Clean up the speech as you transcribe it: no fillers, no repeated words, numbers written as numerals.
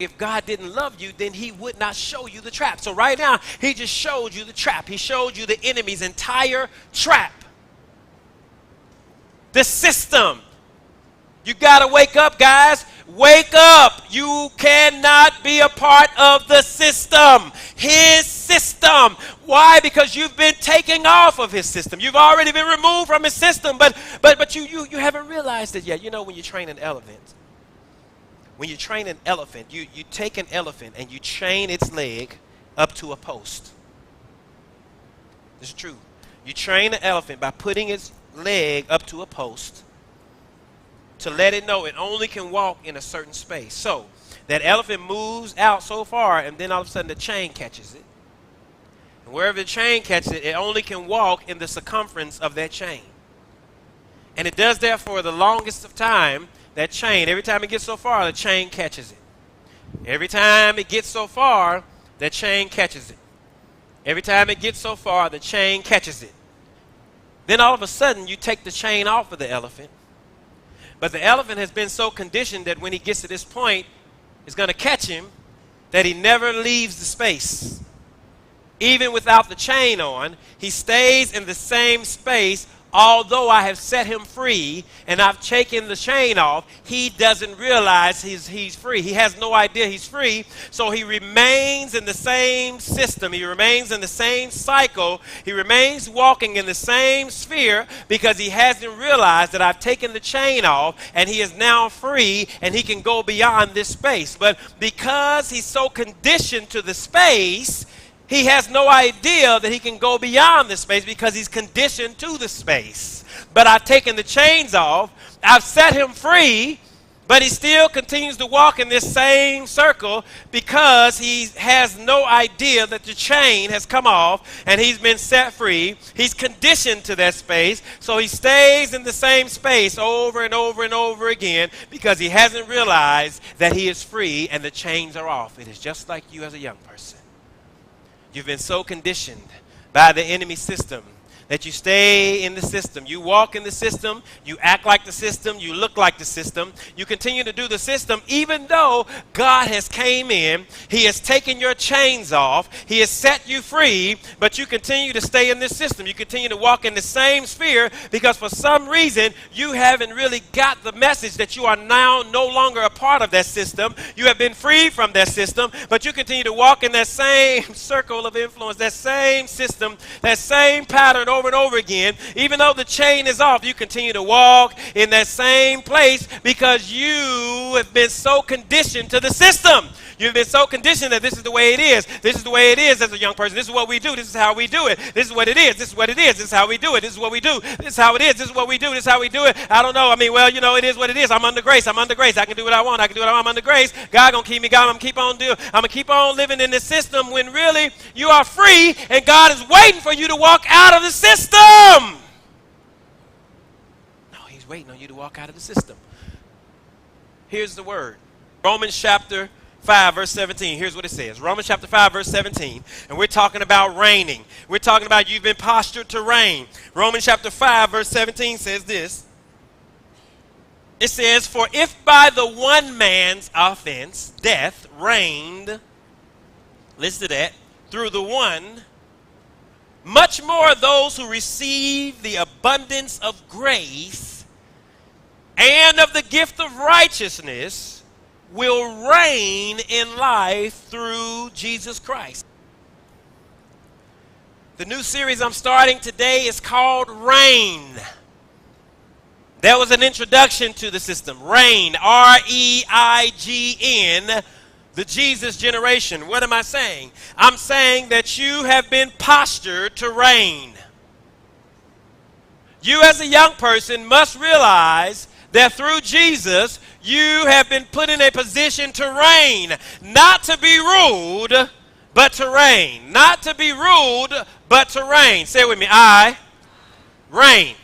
if God didn't love you, then he would not show you the trap. So right now, he just showed you the trap. He showed you the enemy's entire trap. The system. You got to wake up, guys. Wake up. You cannot be a part of the system. His system. Why? Because you've been taken off of his system. You've already been removed from his system, but you haven't realized it yet. You know, when you train an elephant, you take an elephant and you chain its leg up to a post. This is true. You train an elephant by putting its leg up to a post to let it know it only can walk in a certain space. So that elephant moves out so far, and then all of a sudden the chain catches it. And wherever the chain catches it, it only can walk in the circumference of that chain. And it does that for the longest of time, that chain. Every time it gets so far, the chain catches it. Every time it gets so far, the chain catches it. Every time it gets so far, the chain catches it. Then all of a sudden, you take the chain off of the elephant. But the elephant has been so conditioned that when he gets to this point, it's going to catch him, that he never leaves the space. Even without the chain on, he stays in the same space. Although I have set him free and I've taken the chain off, he doesn't realize he's free. He has no idea he's free. So he remains in the same system. He remains in the same cycle. He remains walking in the same sphere because he hasn't realized that I've taken the chain off and he is now free and he can go beyond this space. But because he's so conditioned to the space, he has no idea that he can go beyond the space because he's conditioned to the space. But I've taken the chains off. I've set him free, but he still continues to walk in this same circle because he has no idea that the chain has come off and he's been set free. He's conditioned to that space, so he stays in the same space over and over and over again because he hasn't realized that he is free and the chains are off. It is just like you as a young person. You've been so conditioned by the enemy system that you stay in the system. You walk in the system. You act like the system. You look like the system. You continue to do the system even though God has came in. He has taken your chains off. He has set you free, but you continue to stay in this system. You continue to walk in the same sphere because for some reason you haven't really got the message that you are now no longer a part of that system. You have been freed from that system, but you continue to walk in that same circle of influence, that same system, that same pattern over and over again. Even though the chain is off, you continue to walk in that same place because you have been so conditioned to the system. You've been so conditioned that this is the way it is. This is the way it is as a young person. This is what we do. This is how we do it. This is what it is. This is what it is. This is how we do it. This is what we do. This is how it is. This is what we do. This is how we do it. I don't know. I mean, well, you know, it is what it is. I'm under grace. I'm under grace. I can do what I want. I can do what I want. I'm under grace. God gonna keep me. God, I'm gonna keep on doing. I'm gonna keep on living in this system when really you are free and God is waiting for you to walk out of the system. No, he's waiting on you to walk out of the system. Here's the word. Romans chapter 5 verse 17. Here's what it says. Romans chapter 5 verse 17. And we're talking about reigning. We're talking about you've been postured to reign. Romans chapter 5 verse 17 says this. It says, for if by the one man's offense death reigned, listen to that, through the one, much more those who receive the abundance of grace and of the gift of righteousness will reign in life through Jesus Christ. The new series I'm starting today is called Reign. That was an introduction to the system. Reign, R-E-I-G-N, the Jesus generation. What am I saying? I'm saying that you have been postured to reign. You as a young person must realize that through Jesus, you have been put in a position to reign, not to be ruled, but to reign. Not to be ruled, but to reign. Say it with me, I reign.